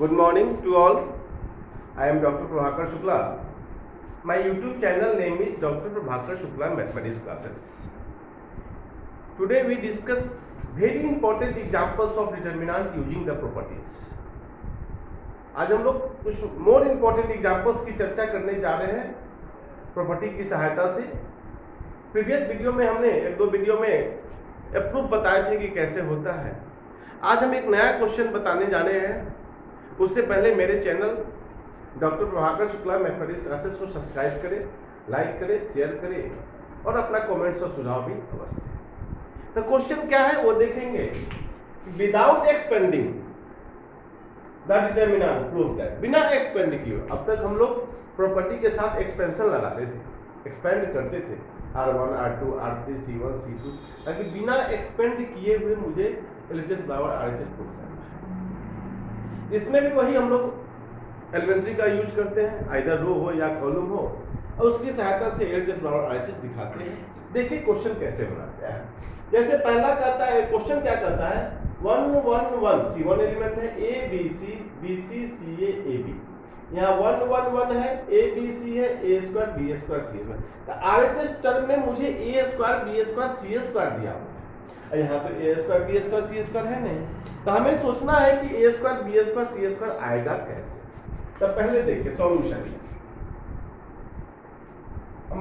Good morning to all. I am Dr. Prabhakar Shukla. My YouTube channel name is Dr. Prabhakar Shukla Mathematics Classes. Today we discuss very important examples of determinant using the properties. आज हम लोग कुछ more important examples की चर्चा करने जा रहे हैं प्रॉपर्टी की सहायता से। प्रीवियस वीडियो में हमने एक दो वीडियो में प्रूफ बताए थे कि कैसे होता है। आज हम एक नया क्वेश्चन बताने जा रहे हैं। उससे पहले मेरे channel doctor Prabhakar Shukla mathematics classes को सब्सक्राइब करें, लाइक करें, शेयर करें और अपना कमेंट्स और सुझाव भी अवश्य दें। तो क्वेश्चन क्या है वो देखेंगे। Without expanding the determinant prove that, बिना एक्सपेंड किए। अब तक हम लोग प्रॉपर्टी के साथ एक्सपेंशन लगाते थे, एक्सपेंड करते थे R1, R2, R3, C1, C2, ताकि बिना एक्सपेंड किए हुए मुझे LHS बराबर RHS प्रूफ करना है। इसमें भी वही हम लोग एलिमेंट्री का यूज करते हैं, आइदर रो हो या कॉलम हो, और उसकी सहायता से LHS बराबर RHS दिखाते हैं। देखिए क्वेश्चन कैसे बनाते हैं। जैसे पहला कहता है, क्वेश्चन क्या कहता है, 1 1 1 C1 एलिमेंट है, A B C B C C A A B। यहाँ 1 1 1 है, A B C है, A square B square C square. तो RHS टर्म में मुझे A square B square C square दिया हुआ है। यहाँ तो A square B square C square है नहीं, तो हमें सोचना है कि A square B square C square आएगा कैसे। तो पहले देखिए सॉल्यूशन।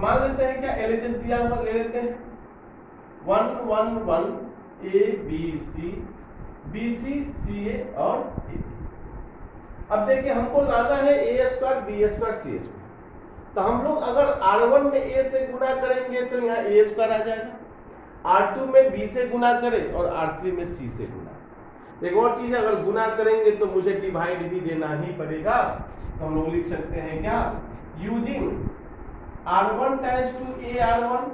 मान लेते हैं क्या LHS दिया हुआ, ले लेते हैं 1 1 1 A B C B C C A और A। अब देखिए हमको लाना है A square B square C square. तो हम लोग अगर R1 में A से गुना करेंगे तो यहाँ A स्क्वायर आ जाएगा, R2 में B से गुना करें और R3 में C से गुना। एक और चीज है, अगर गुना करेंगे तो मुझे डिवाइड भी देना ही पड़ेगा। तो हम लोग लिख सकते हैं क्या, using R1 times to A R1,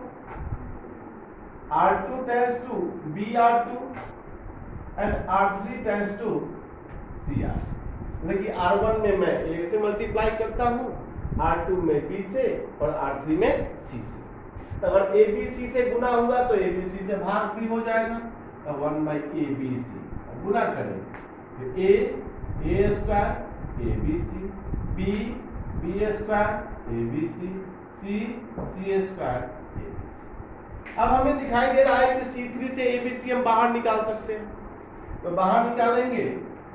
R2 times to B R2 and R3 times to C R। देखिए R1 में मैं A से मल्टीप्लाई करता हूँ, R2 में B से और R3 में C से। तो अगर ABC से गुना हुआ तो ABC से भाग भी हो जाएगा, तो 1/ABC गुना करें तो A square ABC, B square ABC, C square ABC। अब हमें दिखाई दे रहा है कि C3 से ABC हम बाहर निकाल सकते हैं, तो बाहर निकालेंगे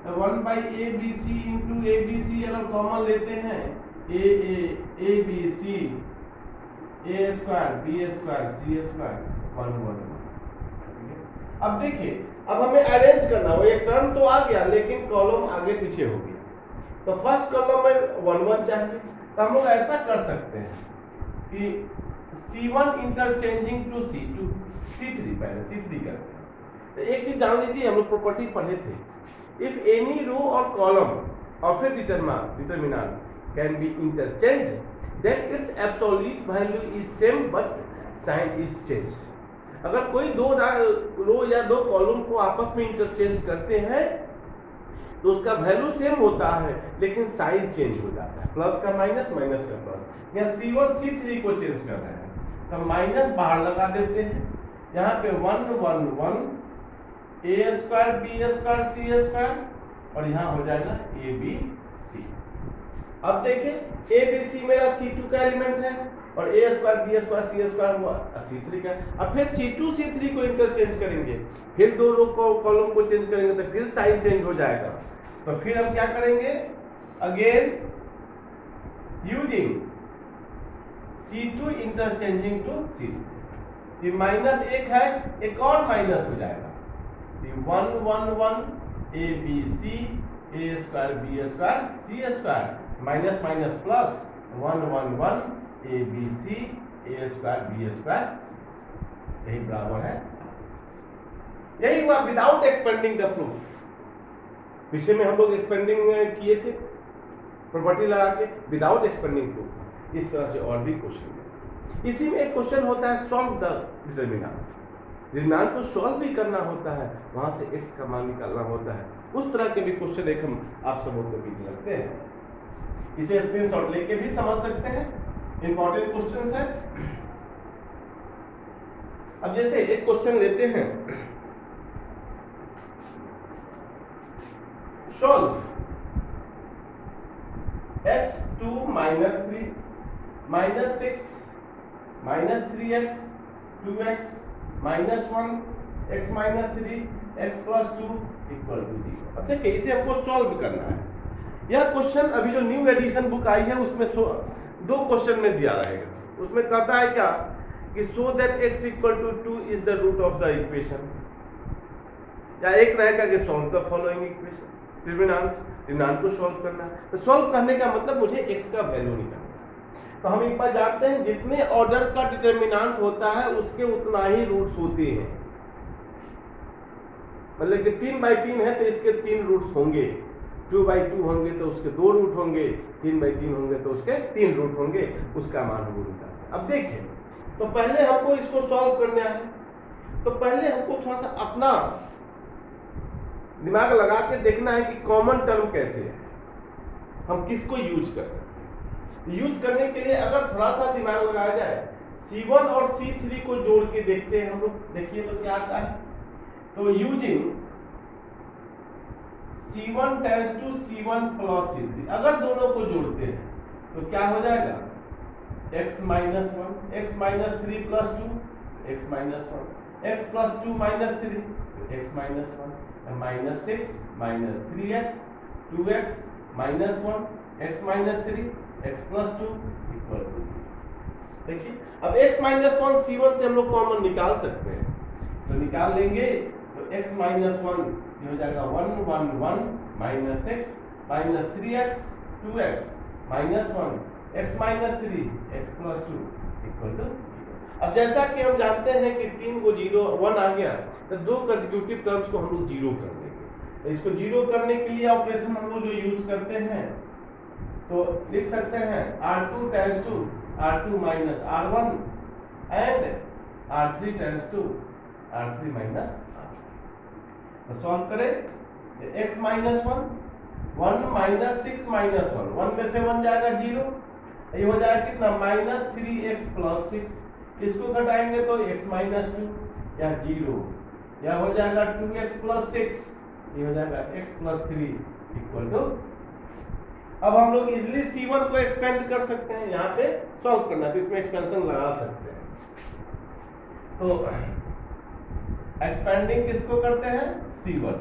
तो 1/ABC इंटू ABC अगर कॉमन लेते हैं ABC A square B square C square 1 1 1। अब देखिए, अब हमें अरेंज करना हो, एक टर्म तो आ गया लेकिन कॉलम आगे पीछे हो गया। तो फर्स्ट कॉलम में 1 1 चाहिए, तो हम लोग ऐसा कर सकते हैं कि C1 interchanging to C2 C3, पहले C3 करते हैं। तो एक चीज जान लीजिए, हम लोग प्रॉपर्टी पढ़े थे, इफ एनी रो और column of A determinant can be interchange then its absolute value is same but sign is changed। अगर कोई दो रो या दो कॉलम को आपस में इंटरचेंज करते हैं तो उसका वैल्यू सेम होता है लेकिन साइन चेंज हो जाता है, प्लस का माइनस, माइनस का प्लस। यहाँ C1 C3 को चेंज कर रहे हैं तो माइनस बाहर लगा देते हैं। यहाँ पे 1 1 1 A square B square C square और यहाँ हो जाएगा ABC। अब देखें ABC मेरा C2 का एलिमेंट है और A square B square C square हुआ C3 का। अब फिर C2 C3 को इंटरचेंज करेंगे, फिर दो रो को कॉलम को चेंज करेंगे तो फिर साइन चेंज हो जाएगा। तो फिर हम क्या करेंगे, again using C2 interchanging to C3। ये माइनस एक है, एक और माइनस हो जाएगा, 1 1 1 ABC A square B square C square minus minus plus 1 1 1 ABC A square B square, यही बराबर है। यही हुआ विदाउट एक्सपेंडिंग द प्रूफ। पिछले में हम लोग एक्सपेंडिंग किए थे प्रॉपर्टी लगा के, विदाउट एक्सपेंडिंग प्रूफ। इस तरह से और भी क्वेश्चन, इसी में एक क्वेश्चन होता है सॉल्व द डिटरमिनेंट। डिटरमिनेंट को सॉल्व भी करना होता है, वहां से x का मान निकालना होता है। उस तरह के भी क्वेश्चन एक हम आप सबों के बीच रखते हैं, इसे स्क्रीनशॉट लेके भी समझ सकते हैं, इंपॉर्टेंट क्वेश्चंस है। अब जैसे एक क्वेश्चन लेते हैं, solve x2 minus 3 minus 6 minus 3x 2x minus 1 x minus 3 x plus 2 equal to 0। अब देखिए इसे हमको सॉल्व करना है। यह क्वेश्चन अभी जो न्यू एडिशन बुक आई है उसमें दो क्वेश्चन में दिया रहेगा। उसमें कहता है क्या कि so that x equal to 2 is the root of the equation, या एक रहेगा कि solve the following equation, determinant को सॉल्व करना है। तो सॉल्व करने का मतलब मुझे x का वैल्यू निकालना है। तो हम एक बार जानते हैं जितने ऑर्डर का डिटरमिनेंट होता है उसके उतना ही रूट्स होते हैं। मतलब कि 3/3 है तो इसके 3 रूट्स होंगे, 2/2 होंगे तो उसके 2 रूट होंगे, 3/3 होंगे तो उसके 3 रूट होंगे, उसका मान हम निकालते हैं। अब देखिए तो पहले हमको इसको सॉल्व करना है। तो पहले हमको थोड़ा सा अपना दिमाग लगा के देखना है कि कॉमन टर्म कैसे है, हम किसको यूज कर सकते हैं। यूज करने के लिए अगर थोड़ा सा दिमाग लगाया जाए, C1 और C3 को जोड़ के देखते हैं हम लोग। देखिए तो क्या आता है। तो using C1 tense to C1 plus C3, अगर दोनों को जोड़ते हैं तो क्या हो जाएगा x minus 1 x minus 3 plus 2 x minus 1 x plus 2 minus 3 x minus 1 minus 6 minus 3x 2x minus 1 x minus 3 x plus 2 equal to. देखिए अब x माइनस 1 C1 से हम लोग कॉमन निकाल सकते हैं, तो निकाल लेंगे तो x माइनस 1 ये हो जाएगा 1 1 1 minus 6 minus 3x 2x minus 1 x minus 3 x plus 2 equal to. अब जैसा कि हम जानते हैं कि 3 को 0 1 आ गया तो दो कंसेक्यूटिव टर्म्स को हम लोग 0 कर देंगे। तो इसको 0 करने के लिए ऑपरेशन हम लोग जो यूज करते हैं तो लिख सकते हैं R2 tends to R2 minus R1 and R3 tends to R3 minus R1। तो सॉल्व करें x माइनस 1 माइनस 6 माइनस 1 1 में से 1 जाएगा 0, ये हो जाएगा कितना माइनस 3x प्लस 6, इसको घटाएंगे तो x माइनस 2 या 0, या हो जाएगा 2x प्लस 6, ये हो जाएगा x प्लस 3 इक्वल टू। अब हम लोग इजिली C1 को एक्सपेंड कर सकते हैं, यहाँ पे सॉल्व करना है तो इसमें एक्सपेंशन लगा सकते हैं। तो एक्सपेंडिंग किसको करते हैं C1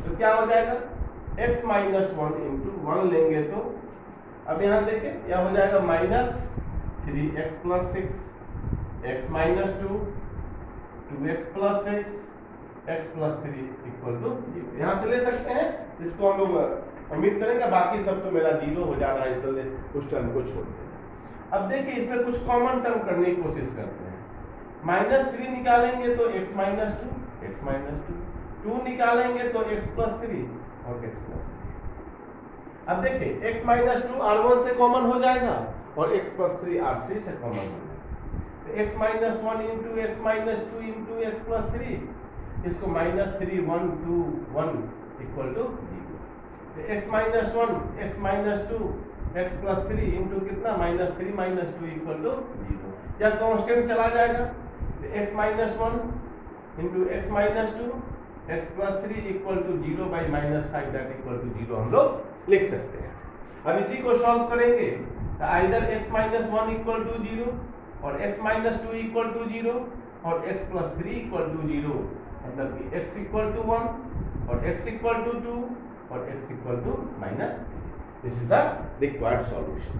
तो क्या हो जाएगा x माइनस 1 इंटू 1 लेंगे तो अब यहाँ देखें यह हो जाएगा minus 3x plus 6 x minus 2 2x plus 6 x plus 3 equal to 0। यहाँ से ले सकते हैं, इसको हम लोग ओमिट करेंगे, बाकी सब तो मेरा 0 हो जाना है, इसलिए उस टर्म को छोड़ देंगे। अब देखिए इसमें कुछ कॉमन टर्म करने की कोशिश करते हैं। माइनस 3 निकालेंगे तो x माइनस 2 2 निकालेंगे तो x प्लस 3 और x प्लस 3। अब देखिए x माइनस 2 R1 से कॉमन हो जाएगा और x प्लस 3 R3 से कॉमन हो जाएगा। तो x minus 1 into x minus 2 into x plus 3, इसको माइनस 3 1 2 1 इक्वल टू 0। तो x minus 1 x minus 2 x plus 3 into कितना माइनस 3 माइनस 2 इक्वल टू 0, या कांस्टेंट चला जाएगा तो x minus 1 into x minus 2 x plus 3 equal to 0 by minus 5 that equal to 0 हम लोग लिख सकते हैं। अब इसी को सॉल्व करेंगे तो either x minus 1 equal to 0 और x माइनस 2 इक्वल टू 0 और x प्लस 3 इक्वल टू 0, मतलब कि x इक्वल टू 1 और x इक्वल टू 2 और x equal to minus. This is the required solution.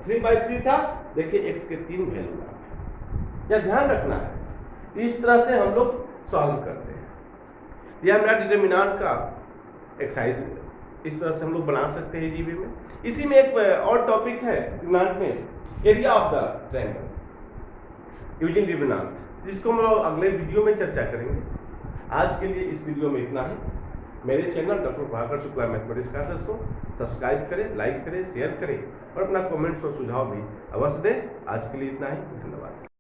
3/3 था, देखिए x के 3 वैल्यू आ गए। यह ध्यान रखना है, इस तरह से हम लोग सॉल्व करते हैं। यह मेरा डिटरमिनेंट का एक्सरसाइज, इस तरह से हम लोग बना सकते हैं जीबी में। इसी में एक और टॉपिक है डिटरमिनेंट में, area of the triangle using determinant, जिसको हम लोग अगले वीडियो में चर्चा करेंगे। आज के लिए इस वीडियो में इतना ही। मेरे channel doctor Prabhakar Shukla mathematics classes को सब्सक्राइब करें, लाइक करें, शेयर करें और अपना कमेंट्स और सुझाव भी अवश्य दें। आज के लिए इतना ही, धन्यवाद।